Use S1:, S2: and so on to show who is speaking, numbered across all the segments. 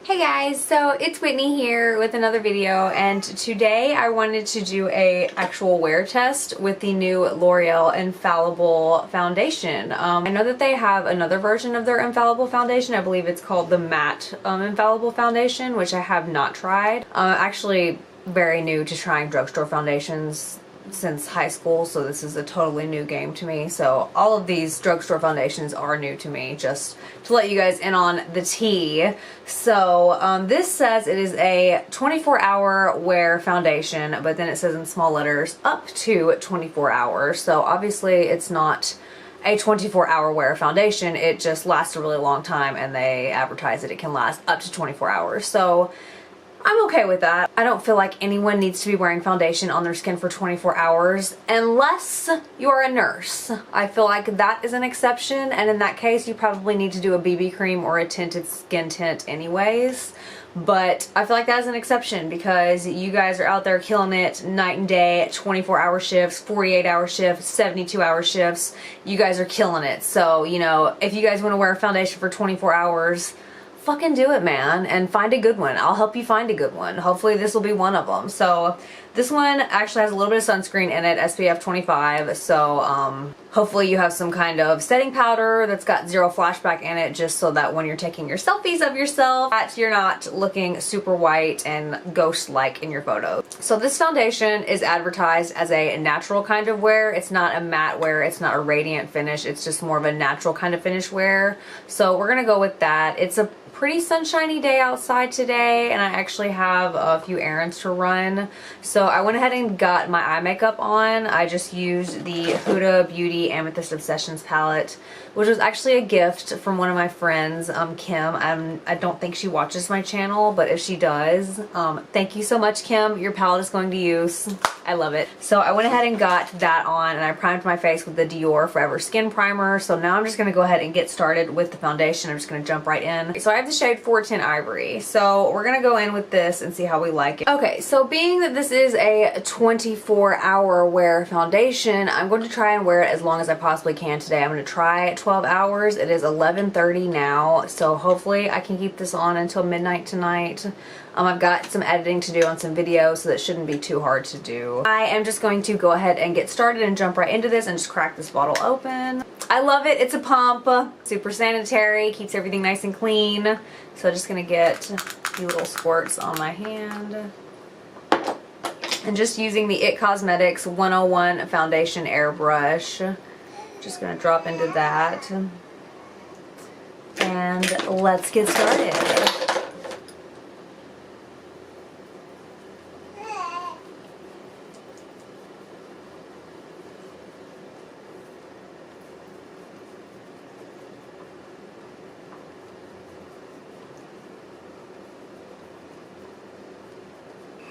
S1: Hey guys, so it's Whitney here with another video, and today I wanted to do a actual wear test with the new L'Oreal Infallible foundation. I know that they have another version of their Infallible foundation. I believe it's called the Matte Infallible foundation, which I have not tried. Actually very new to trying drugstore foundations since high school, so this is a totally new game to me. So all of these drugstore foundations are new to me, just to let you guys in on the tea. So this says it is a 24-hour wear foundation, but then it says in small letters up to 24 hours. So obviously it's not a 24-hour wear foundation, it just lasts a really long time, and they advertise that it can last up to 24 hours. So I'm okay with that. I don't feel like anyone needs to be wearing foundation on their skin for 24 hours unless you are a nurse. I feel like that is an exception, and in that case you probably need to do a BB cream or a tinted skin tint anyways. But I feel like that is an exception because you guys are out there killing it night and day, 24-hour shifts, 48-hour shifts, 72-hour shifts. You guys are killing it. So, you know, if you guys want to wear a foundation for 24 hours, fucking do it, man, and find a good one. I'll help you find a good one. Hopefully this will be one of them. So this one actually has a little bit of sunscreen in it, SPF 25, so hopefully you have some kind of setting powder that's got zero flashback in it, just so that when you're taking your selfies of yourself, that you're not looking super white and ghost-like in your photos. So this foundation is advertised as a natural kind of wear. It's not a matte wear, it's not a radiant finish, it's just more of a natural kind of finish wear. So we're gonna go with that. It's a pretty sunshiny day outside today, and I actually have a few errands to run, so I went ahead and got my eye makeup on. I just used the Huda Beauty Amethyst Obsessions palette, which was actually a gift from one of my friends, Kim. I don't think she watches my channel, but if she does, thank you so much, Kim. Your palette is going to use. I love it. So I went ahead and got that on, and I primed my face with the Dior Forever Skin Primer. So now I'm just going to go ahead and get started with the foundation. I'm just going to jump right in. So I have the shade 410 Ivory. So we're going to go in with this and see how we like it. Okay, so being that this is a 24-hour wear foundation, I'm going to try and wear it as long as I possibly can today. I'm going to try 12 hours. It is 11:30 now, so hopefully I can keep this on until midnight tonight. I've got some editing to do on some videos, so that shouldn't be too hard to do. I am just going to go ahead and get started and jump right into this and just crack this bottle open. I love it. It's a pump. Super sanitary. Keeps everything nice and clean. So I'm just going to get a few little squirts on my hand. And just using the IT Cosmetics 101 Foundation Airbrush. Just going to drop into that. And let's get started.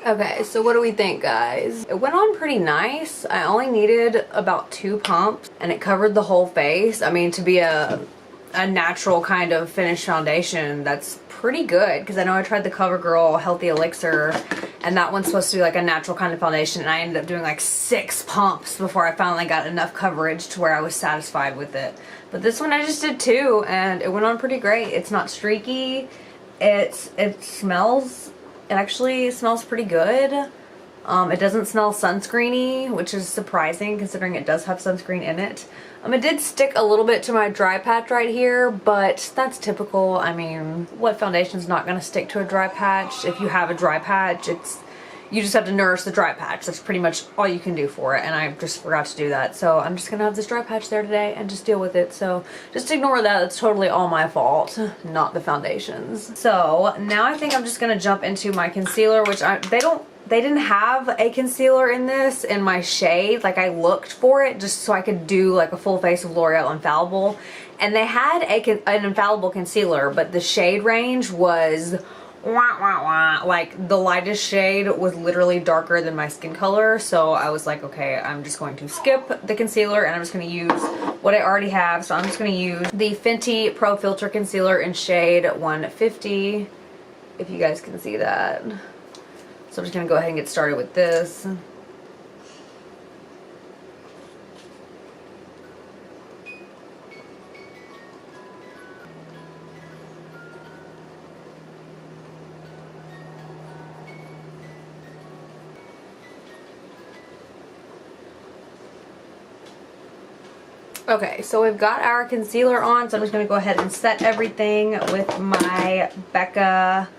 S1: Okay, so what do we think, guys? It went on pretty nice. I only needed about 2 pumps and it covered the whole face. I mean, to be a natural kind of finish foundation, that's pretty good, because I know I tried the CoverGirl Healthy Elixir, and that one's supposed to be like a natural kind of foundation, and I ended up doing like 6 pumps before I finally got enough coverage to where I was satisfied with it. But this one I just did 2 and it went on pretty great. It's not streaky. It smells. It actually smells pretty good. It doesn't smell sunscreeny, which is surprising considering it does have sunscreen in it. It did stick a little bit to my dry patch right here, but that's typical. I mean, what foundation's not going to stick to a dry patch? If you have a dry patch, you just have to nurse the dry patch. That's pretty much all you can do for it, and I just forgot to do that. So I'm just going to have this dry patch there today and just deal with it. So just ignore that. It's totally all my fault, not the foundations. So now I think I'm just going to jump into my concealer, which they didn't have a concealer in this in my shade. Like, I looked for it just so I could do like a full face of L'Oreal Infallible, and they had an Infallible concealer, but the shade range was like the lightest shade was literally darker than my skin color. So I was like, okay, I'm just going to skip the concealer and I'm just going to use what I already have. So I'm just going to use the Fenty Pro Filter Concealer in shade 150, if you guys can see that. So I'm just going to go ahead and get started with this. Okay, so we've got our concealer on, so I'm just going to go ahead and set everything with my Becca...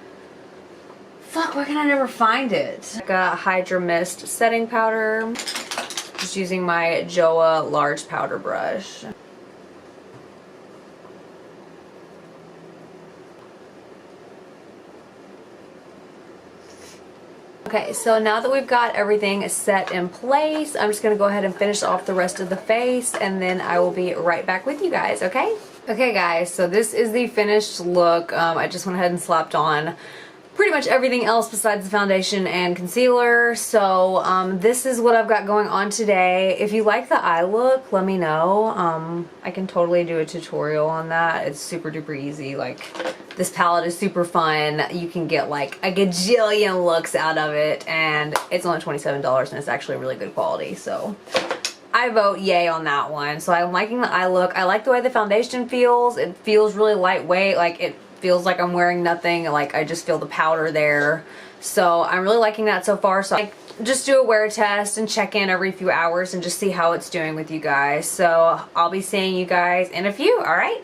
S1: Fuck, why can I never find it? Becca Hydra Mist setting powder. Just using my Joa large powder brush. Okay, so now that we've got everything set in place, I'm just going to go ahead and finish off the rest of the face, and then I will be right back with you guys, okay? Okay guys, so this is the finished look. I just went ahead and slapped on pretty much everything else besides the foundation and concealer. So this is what I've got going on today. If you like the eye look, let me know. I can totally do a tutorial on that. It's super duper easy. Like, this palette is super fun. You can get like a gajillion looks out of it, and it's only $27 and it's actually really good quality. So I vote yay on that one. So I'm liking the eye look. I like the way the foundation feels. It feels really lightweight. Like, it feels like I'm wearing nothing. Like, I just feel the powder there. So I'm really liking that so far. So I just do a wear test and check in every few hours and just see how it's doing with you guys. So I'll be seeing you guys in a few, alright?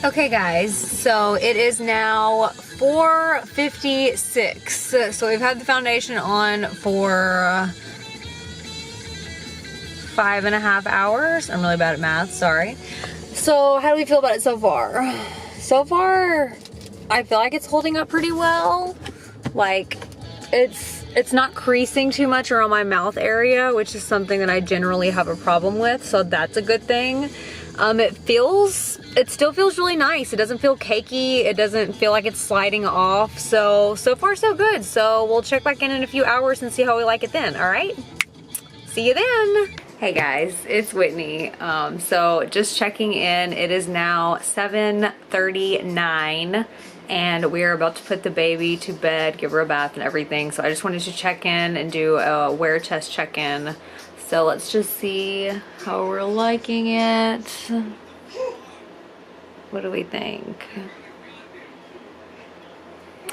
S1: Okay guys, so it is now 4:56. So we've had the foundation on for 5.5 hours. I'm really bad at math, sorry. So how do we feel about it so far? So far, I feel like it's holding up pretty well. Like, it's not creasing too much around my mouth area, which is something that I generally have a problem with, so that's a good thing. It still feels really nice. It doesn't feel cakey. It doesn't feel like it's sliding off. So far so good. So we'll check back in a few hours and see how we like it then, all right? See you then. Hey guys, it's Whitney. So just checking in. It is now 7:39 and we are about to put the baby to bed, give her a bath and everything. So I just wanted to check in and do a wear test check-in. So let's just see how we're liking it. What do we think?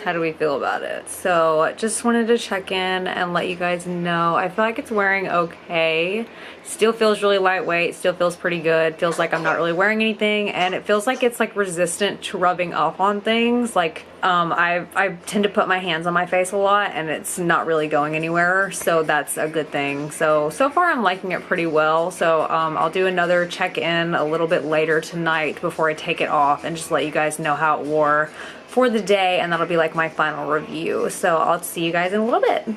S1: How do we feel about it? So just wanted to check in and let you guys know. I feel like it's wearing okay. Still feels really lightweight, still feels pretty good. Feels like I'm not really wearing anything, and it feels like it's like resistant to rubbing off on things. Like I tend to put my hands on my face a lot and it's not really going anywhere, so that's a good thing. So far I'm liking it pretty well. So I'll do another check-in a little bit later tonight before I take it off and just let you guys know how it wore for the day, and that'll be like my final review. So I'll see you guys in a little bit.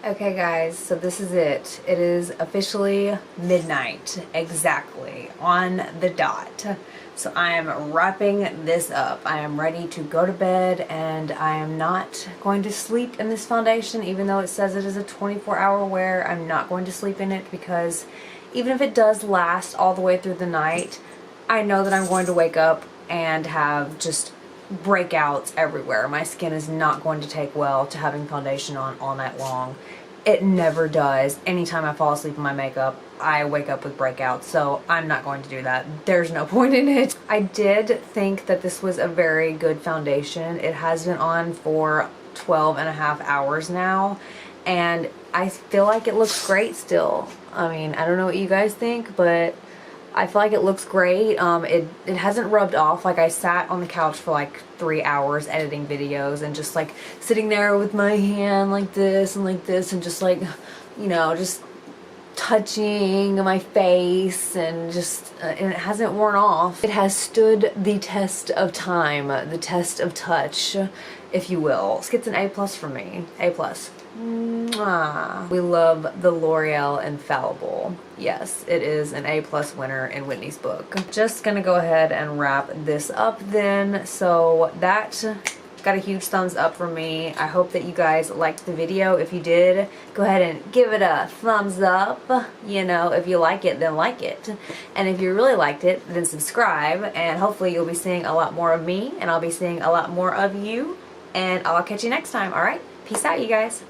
S1: Okay guys, so this is it. It is officially midnight, exactly, on the dot. So I am wrapping this up. I am ready to go to bed, and I am not going to sleep in this foundation, even though it says it is a 24-hour wear. I'm not going to sleep in it because even if it does last all the way through the night, I know that I'm going to wake up and have just breakouts everywhere. My skin is not going to take well to having foundation on all night long. It never does. Anytime I fall asleep in my makeup, I wake up with breakouts, so I'm not going to do that. There's no point in it. I did think that this was a very good foundation. It has been on for 12.5 hours now, and I feel like it looks great still. I mean, I don't know what you guys think, but I feel like it looks great. It hasn't rubbed off. Like, I sat on the couch for like 3 hours editing videos and just like sitting there with my hand like this and just like, you know, just touching my face and just and it hasn't worn off. It has stood the test of time, the test of touch, if you will. This gets an A+ from me. A+. Mwah. We love the L'Oreal Infallible. Yes, it is an A+ winner in Whitney's book. Just gonna go ahead and wrap this up then. So that got a huge thumbs up from me. I hope that you guys liked the video. If you did, go ahead and give it a thumbs up. You know, if you like it, then like it. And if you really liked it, then subscribe. And hopefully you'll be seeing a lot more of me, and I'll be seeing a lot more of you. And I'll catch you next time, alright? Peace out, you guys.